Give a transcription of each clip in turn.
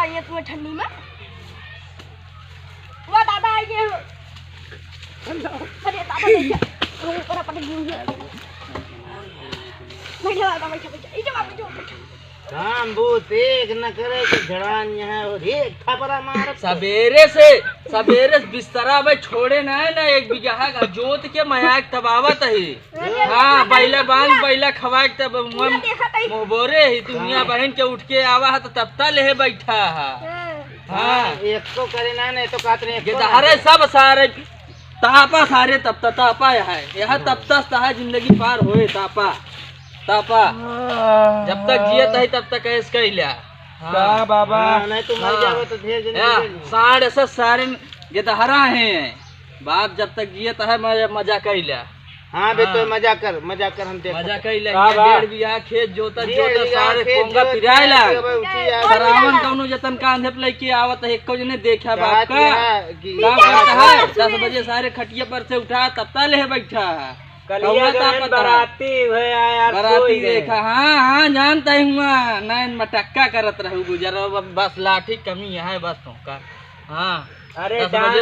चाहिए तुम्हें ठंडी में? वो दादा आइए हो। अरे दादा बैठा ऊपर पटक दी है। बैठा दादा बैठा इधर आ बैठो। काम बूत एक न करे तो झड़ान यहाँ और एक थपरा मार सवेरे से बिस्तरा में छोड़े ना है ना 1 बीघा का जोत के मयाक तबावत है। हाँ बैला बांध बैला खवाए तब मोहबोरे ही दुनिया बहन के उठ के आवा है तो तब ले बैठा है। हाँ एक तो करे ना नहीं तो कातरे अरे सब सारे तापा सारे तब तापा है यहाँ तब तक जिंदगी पार होए तापा जब तक जियत है तब तक ऐस कर लिया। हाँ बाबा नहीं तो मर जाओ तो ढेर जने साढ़े से सारे गेदहरा हैं बाप जब तक जियत है मजा कर लिया। हाँ बे तो मजा कर हम देख मजा कर लिया। 1.5 बीघा खेत जोता सारे पोंगा पिरायला रावण कौनो जतन कांधे पे लेके आवत है एको जने देखा बाप का काम करता है 10 बजे सारे खटिया पर से उठा तब तक ले बैठा है। बराती बराती देखा। हाँ जानता ही हुआ नैन मटक्का करत रहू गुजर बस लाठी कमी है बस का। हाँ अरे दुआरे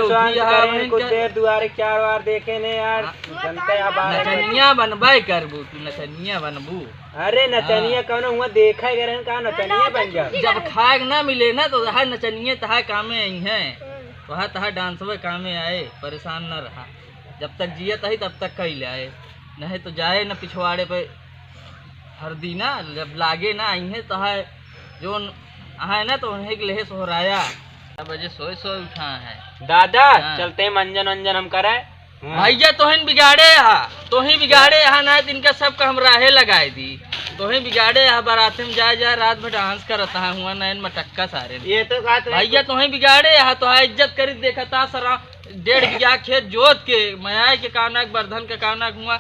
4 बार देखे ने यार नचनिया बनबे करबू तू नचनिया बनबू। अरे नचनिया कौन हुआ देखा गए का नचनिया बन जा जब खाए ना मिले ना तो वह नचनिया तहा कामे आई है वह तहा डांसवे कामे आए परेशान न रहा। जब तक जियत है तब तक कही लाए नहीं तो जाए न पिछवाड़े पे हरदी ना जब लागे ना आई है तो है जो है ना तो उन्हें लेहे सोहराया 4 बजे सोए उठा है दादा। चलते मंजन वंजन हम कराए भैया तोहिन बिगाड़े यहाँ ना इनका सब का हम राहे लगाए दी तोहिन बिगाड़े यहाँ बारात में जाए रात में डांस करता है हुआ नैन मटक्का सारे ये तो भैया तोहिन बिगाड़े यहाँ तो इज्जत करी देखा था सरा 1.5 बीघा खेत जोत के मयाय के कानक वर्धन के कानक हुआ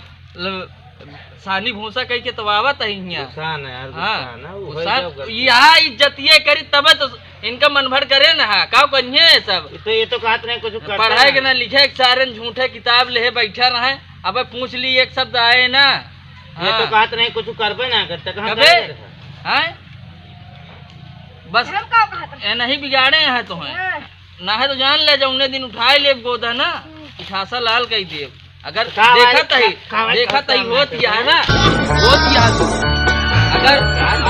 सानी भूसा कही के तो आवत है यहाँ इज्जत ये करी तब तो इनका मन भर करे ना का कन्ये सब तो ये तो कहते नहीं कुछ पढ़ाई के ना लिखे सारे झूठे किताब ले बैठा रहे अब पूछ ली एक शब्द आए ना। ये तो कहते नहीं कुछ करबे ना करते बस नहीं बिगाड़े हैं तो है ना है तो जान ले जाऊने दिन उठाए ले गोदा ना उठासा लाल कही दे अगर देखत ही होत या ना होत या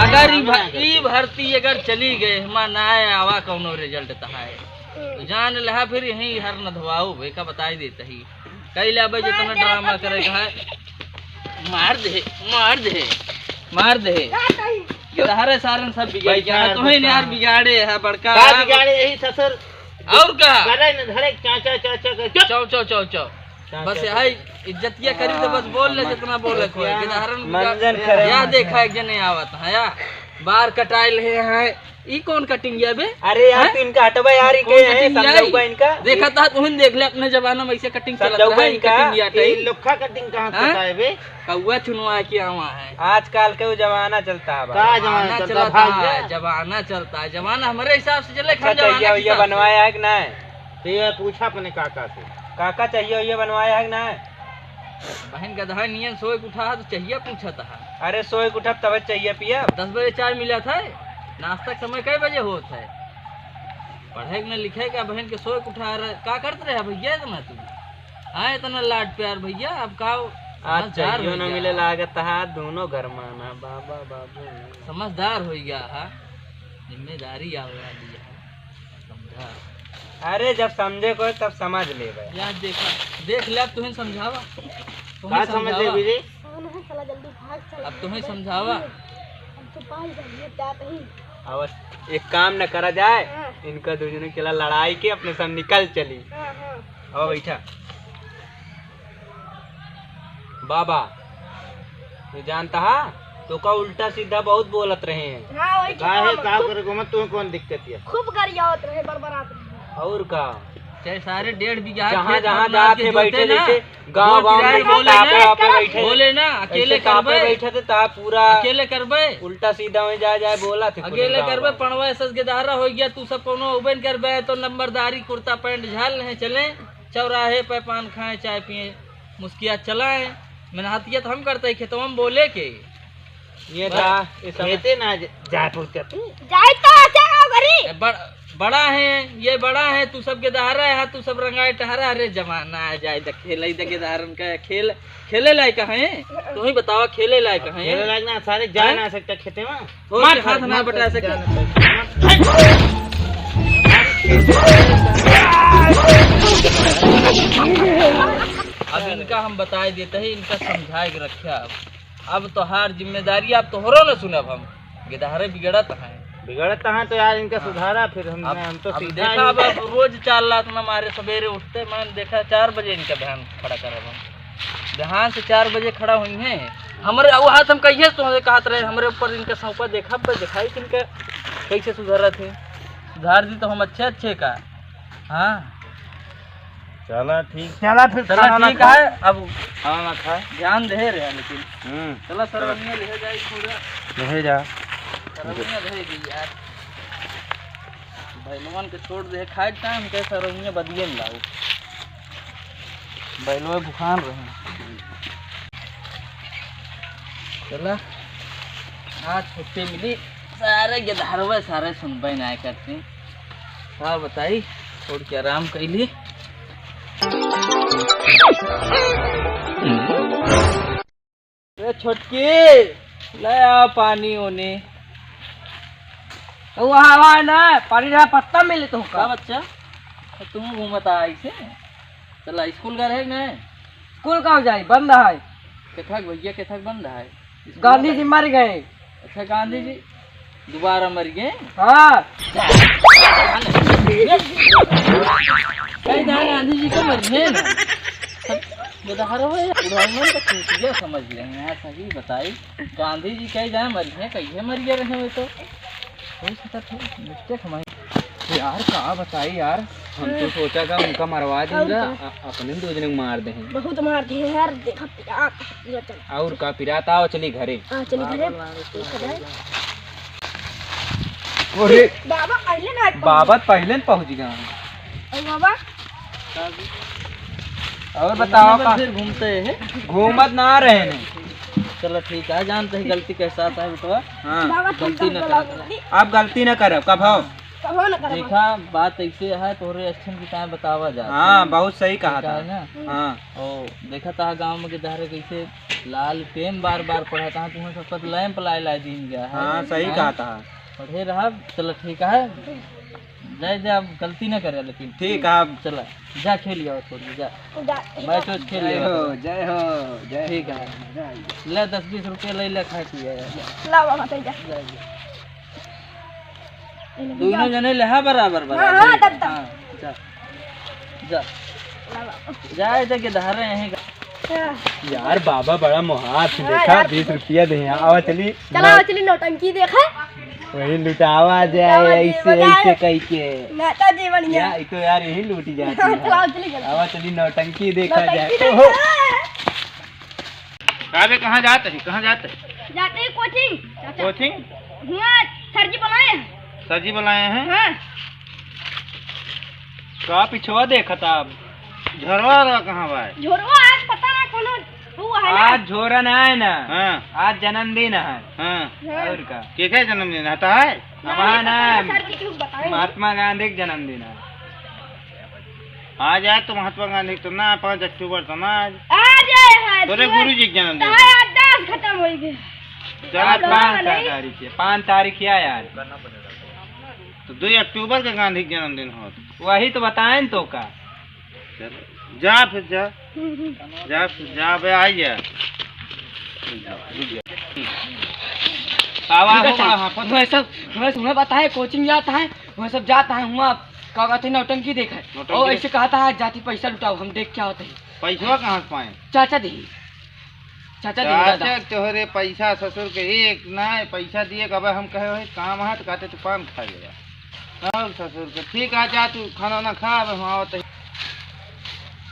अगर ई भर्ती अगर चली गए हमारा ना आवा कौनो रिजल्ट तहाए तो जान लहा फिर यही हर न धवाओ बेका बताई देता ही कई लाबे जितना ड्रामा करेगा है मार दे हरे सारन सब बिगाड़ गया तुम्हें यार बिगाड़े है बड़का बिगाड़े यही ससुर और का धरे चाचा चौ बस है इज्जतिया करी तो बस बोल ले जितना बोले कोई या देखा एक जने आवत है या बार कटाइल है ई कौन कटिंग है बे? अरे यार तो इनका हटवा यार के है समझौगा इनका देखा था तुम देख ले अपने जमाना में ऐसे कटिंग चलता है इनका ये लोखा कटिंग कहां से है बे? कौवा चुनवा के आवा है आजकल के जमाना चलता है का जमाना चलता है जमाना हमारे हिसाब से चले खा जमाना ये बनवाया है कि ना तो ये पूछा अपने काका से काका चाहिए ये बनवाया है कि ना बहन गधा नियन सोए उठा तो चाहिए पूछा था। अरे सोए उठा तब चाहिए पिया 10 बजे चाय मिला था नाश्ता समय कई बजे होता है पढ़े न लिखे का बहन के सोए उठा का करते रहे भैया इतना तू आए इतना लाड प्यार भैया अब का आज चाहिए न मिले लागत है दोनों घर माना बाबा बाबू समझदार हो गया है जिम्मेदारी आवे समझा। अरे जब समझे कोई तब समझ ले यार देख ले अब तुम्हें समझावा समझ ले विजय अब तुम्हें समझावा अब एक काम न करा जाए इनका दूसरे के लड़ाई के अपने सब निकल चली। अब बैठा बाबा तू जानता है तो का उल्टा सीधा बहुत बोलत रहे हैं तुम्हें कौन दिक्कत है खूब गरियावत रहे बरबरात और का चाहे सारे 1.5 बीघा जहाँ जाते बैठे जैसे गाँव में बोले ना अकेले करबे बैठे थे ता पूरा अकेले करबे उल्टा सीधा में जाए बोला थे अकेले करबे पणवा सस गेदारा हो गया तू सब कोनो उबन करबे तो नंबरदारी कुर्ता पैंट झाल नहीं चले चौराहे पे पान खाए चाय पिए मुस्किया चलाए मेहनतिया तो हम करते खेतों में बोले के ये था खेते ना जाए जाए तो अच्छा घरी बड़ा है, ये बड़ा है, तू सब गेदहारा है, तू सब रंगाए टहरा। अरे जमाना आ जाए तो खेल गेदहारन का खेल खेले लायक है। तू ही बतावा खेले लायक है? खेले लायक ना, सारे जा ना सकता खेते में, मार हाथ ना बटा सके। अब इनका हम बताए देते हैं, इनका समझाए के रखे। अब तो हार जिम्मेदारी अब तोहरो न सुनब। हम गेदहारे बिगड़त है, बिगड़ता है तो यार इनका सुधारा। फिर हम तो अब सीधा देखा, अब रोज 4 लाख ना मारे। सवेरे उठते मैंने देखा 4 बजे इनका बहन खड़ा करे। हम बिहान से 4 बजे खड़ा हुई हैं। हमारे वो हाथ हम कहिए तो कहते रहे हमारे ऊपर इनका सौंपा देखा दिखाई कि इनका कैसे सुधारा थे। सुधार दी तो हम अच्छे का। हाँ चला ठीक, चला फिर चला ठीक है। अब हाँ ना खाए, ध्यान दे रहे हैं लेकिन चला सरवनिया ले जाए थोड़ा, ले जा सरवनिया रहेगी यार। बैलवान के छोड़ दे खाए टाइम के सरवनिया बदिए में लाओ। बैलवा बुखार रहे। चला हाँ छुट्टी मिली, सारे गेदहरवा सारे सुनबे ना करते। हाँ बताई छोड़ के आराम कैली। छोटकी ले आ पानी होने वहाँ ना पानी रहा पत्ता मिले तो का बच्चा तुम घूमता ऐसे। चला स्कूल का रहे न, स्कूल कहाँ जाए, बंद है। केथक भैया केथक बंद है। गांधी जी मर गए। अच्छा गांधी जी दोबारा मर गए? हाँ गांधी जी को मर गए ना। समझ रहे हैं यार, सही बताई। गांधी जी कहीं जाए मर गए, कहीं मर गए रहे हुए तो हो सकता था मिस्टेक हमारी यार। कहा बताई यार, हम तो सोचा था उनका मरवा देंगे, अपने 2 जने मार दे। बहुत मार दिए यार, देखा और का पिराता आओ चली घरे। बाबा पहले ना बाबा पहले पहुंच गया। बाबा और बताओ फिर घूमते हैं? घूमत ना रहे ने। चलो ठीक है, जानते हैं गलती के साथ है बेटवा। हाँ गलती न कर, आप गलती न करो। कब हो देखा बात ऐसे है, तोरे एक्शन की टाइम बतावा जा। हाँ बहुत सही कहा था ना। हाँ ओ देखा था गांव में गेदहारे कैसे लाल पेन बार बार पढ़ा था। तुम्हें सब लैंप ला दिन गया। हाँ सही कहा था, पढ़े रहा। चलो ठीक है, जय जय अब गलती न करे। लेकिन ठीक है अब चला जा खेल आओ थोड़ी, जा मैच वैच खेल ले। जय हो जय। ठीक है ले 10-20 रुपये ले ले खाए पिए। दोनों जने ले बराबर बराबर। जा जा जाए थे गेदहारे यहीं यार। बाबा बड़ा मुहास देखा, 20 रुपया दे। आवा चली चली नौटंकी देखा, वही लुटावा जाए ऐसे ऐसे कह के। नेताजी बढ़िया तो यार यही लूटी जाती है। आवा चली नौटंकी देखा जाए। कहाँ जाते हैं? कहाँ जाते हैं? जाते हैं कोचिंग। कोचिंग? सर जी बुलाए हैं। सर जी बुलाए हैं? हाँ। का पिछवा देखा था अब झोरवा कहाँ भाई? झोरवा आज पता ना कौन हुआ है ना। आज झोरा ना है ना। हाँ आज जन्मदिन है। हाँ और का क्या जन्मदिन आता है? महात्मा गांधी का जन्मदिन है आज। तो महात्मा गांधी तो ना 5 अक्टूबर तो ना आज तोरे गुरु जी का जन्मदिन खत्म हो गया। चला 5 तारीख यार, तो 2 अक्टूबर का गांधी का जन्मदिन हो। वही तो बताएं तो का। जा फिर जा जा फिर जा बे आई जा। वह सब तुम्हें पता है कोचिंग जाता है, वह सब जाता है वहाँ क्या कहते हैं नौटंकी देखा है। और ऐसे कहता है जाति पैसा लुटाओ, हम देख क्या होते हैं। पैसा कहाँ से पाए? चाचा दी तोहरे पैसा ससुर के एक ना पैसा दिए। कब हम कहे काम है तो कहते तू पान खा लेगा। ससुर के ठीक है, जा तू खाना ना खा। हम आवत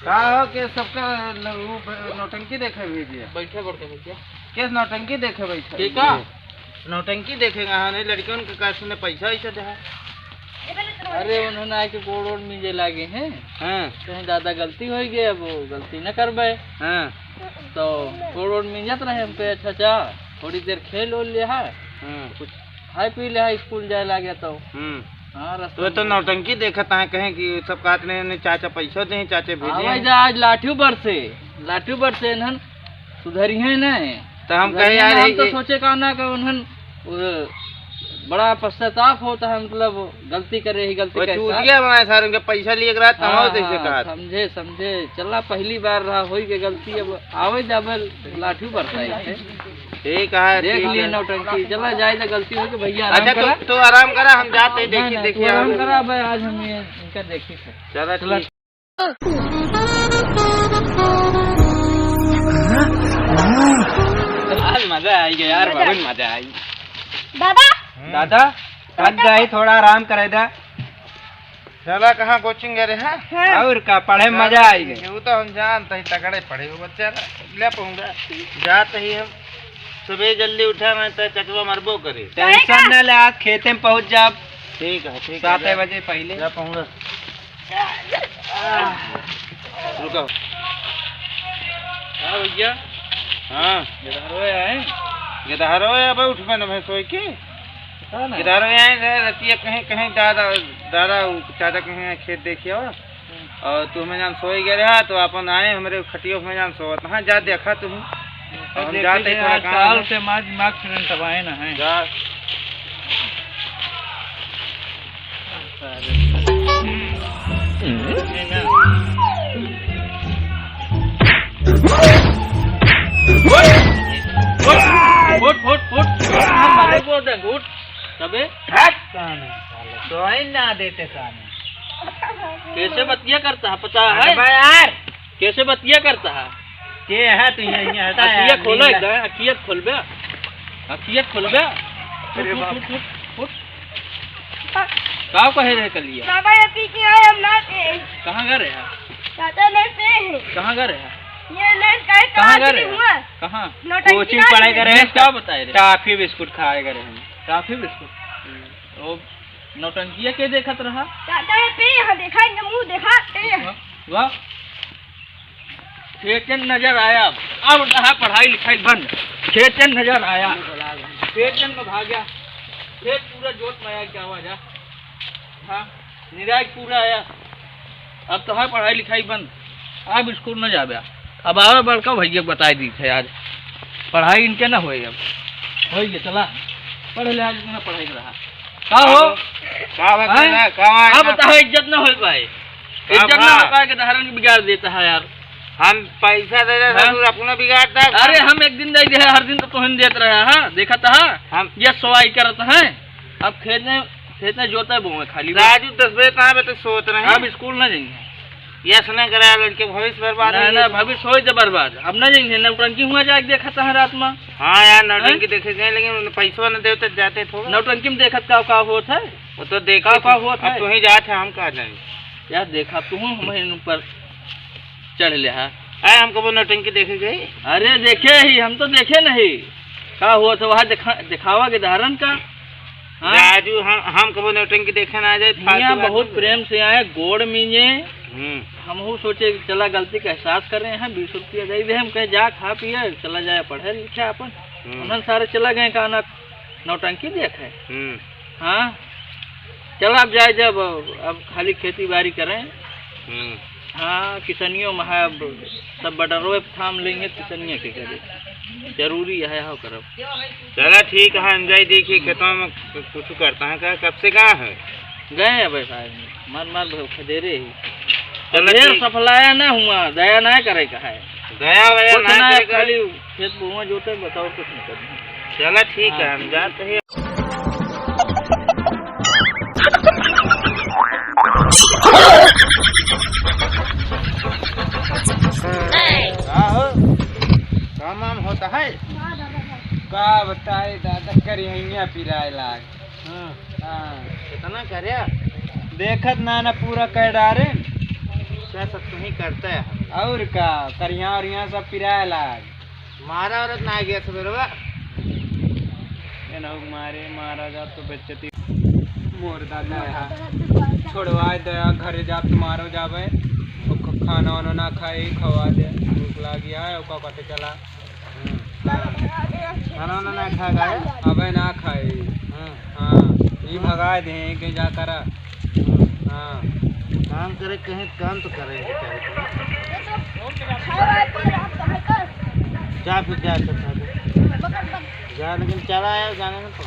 का हो के सबका नौटंकी देखे भेजिए। बैठे बैठे किस नौटंकी देखे बैठे? ठीक है नौटंकी देखेगा। हाँ नहीं लड़कियों के कैसे ने पैसा ऐसा दे। अरे उन्होंने आके गोड़ ओड़ मीजे लागे हैं। हाँ कहीं ज्यादा गलती हो गई, अब वो गलती न करबे। हाँ तो गोड़ ओड़ मीजत रहे हम पे। अच्छा थोड़ी देर खेल ओल लिया है, कुछ खाए पी लिया, स्कूल जाए लगे तो हाँ तो नौटंकी देखत है कहें कि सब कहते नहीं चाचा पैसा दे चाचा भेजे आवाज आज लाठी बरसे नहन सुधरी है न तो हम कहे यार हम तो सोचे का ना कि उन्हन बड़ा पश्चाताप होता है, मतलब गलती करे ही गलती चूत गया हमारे सारे उनके पैसा लिए रहा था जैसे कहा समझे चला पहली बार रहा होई के गलती अब आवे जावे लाठी बरसा है। ठीक है देख लिए नौटंकी चला जाए तो गलती हो कि भैया अच्छा तो आराम करा हम जाते देखिए आराम करा भाई आज हम ये इनका देखी चला आज मजा आई गया यार, बहुत मजा आई। दादा थक गई थोड़ा आराम करे दा। चला कहाँ कोचिंग गए हैं और का पढ़े मजा आई गई। वो तो हम जानते ही तगड़े पढ़े हो बच्चा ले पाऊंगा जाते ही हम सुबह जल्दी उठा मैं तो चकवा मरबो करे। टेंशन न ले आज खेते में पहुंच जा। ठीक है 7 बजे पहले जा पाऊंगा। रुको हाँ भैया हाँ गिदारो है अब उठ में न सोई के गिदारो रतिया कहीं दादा चाचा कहीं खेत देखिए और तुम्हें जान सोई गए रहा तो अपन आए हमारे खटियो में जान सोवत हाँ जा देखा तुम हम जाते थोड़ा काम से दिमाग फिरन तबाहे ना है जा ना देते कैसे बतिया करता है पता है यार, कैसे बतिया करता है के है तू यहाँ हटा अखिया खोलो एकदम अखियत खोलबे का कहे रहे कलिया बाबा ये पी के आए हम ना थे। कहाँ गए हैं चाचा नहीं थे। कहाँ गए हैं ये नहीं कहे कहाँ गए नहीं हुआ कहाँ कोचिंग पढ़ाई करे क्या बताए रहे टॉफी बिस्कुट खाए करे हैं टॉफी बिस्कुट वो नौटंकिया के देखत रहा चाचा ये पे यहाँ देखा इनका मुंह देखा वाह खेचन नजर आया अब रहा पढ़ाई लिखाई बंद खेचन नजर आया खेचन में भाग गया खेत पूरा जोत में आया क्या आवाज हाँ निराज पूरा आया अब तो है पढ़ाई लिखाई बंद अब स्कूल न जाबे अब आवे बड़का भैया बताई दी थे आज पढ़ाई इनके ना होए अब हो गया चला पढ़ ले आज ना पढ़ाई रहा का हो अब बताओ इज्जत ना हो पाए इज्जत ना हो पाए के धारण बिगाड़ देता है यार हम पैसा दे रहे हैं अपना बिगाड़ता है। अरे हम एक दिन दे दे हर दिन तो तुहन देत रहे हैं देखा था हम ये सवाई करत हैं अब खेत में जोता बोए खाली राजू 10 बजे कहाँ पे तो सोच रहे हैं अब स्कूल ना जाएंगे यस नहीं कराया लड़के भविष्य बर्बाद ना भविष्य हो तो बर्बाद अब ना जाएंगे नौटंकी हुआ जाके देखा था रात में हाँ यार नौटंकी देखे गए लेकिन पैसा न दे तो जाते थे नौटंकी में देखत का होता है वो तो देखा का होता है तू ही जाते हम कहा जाएंगे यार देखा तू हमारे ऊपर चढ़ ले आए हमको वो नौटंकी देखे गए अरे देखे ही हम तो देखे नहीं का हुआ तो वहाँ दिखावा के धारण का राजू हम कबो नौटंकी देखे ना जाए यहाँ बहुत प्रेम से आए गोड़ मीजे हम सोचे चला गलती का एहसास कर रहे हैं 20 रुपया दे दे हम कहे जा खा पिए चला जाए पढ़े लिखे अपन उन्होंने सारे चला गए का ना नौटंकी देखे हाँ चल अब जाए जब अब खाली खेती बाड़ी करें हाँ किसनियों में है सब बटरों थाम लेंगे किसनिया के करे जरूरी है हाँ करो चला ठीक है एंजॉय देखिए खेतों में कुछ करता है क्या कब से कहाँ है गए अब मार खदेरे ही ढेर सफलाया ना हुआ दया ना करे का है दया वया ना खाली खेत बुआ जोते बताओ कुछ नहीं करना चला ठीक है हम जाते हैं काम होता है का बताए दादा करिया पिराए लाग कितना करे देखत ना पूरा कर डारे क्या सब तुम ही करते है और का करिया और यहाँ सब पिराए लाग मारा औरत ना गया सवेरवा मारे मारा जा तो बेचती मोर दादा छोड़वा दया घर जा तुम्हारो जावे खाना वाना ना खाए खवा दे भूख लगी है ओका कटे चला खाना वाना ना खा गए अबे ना खाए हाँ ये भगा दे कहीं जा कर। हाँ काम करे कहीं काम तो करेंगे बेचारे जा फिर जा जा लेकिन चला यार जाने में तो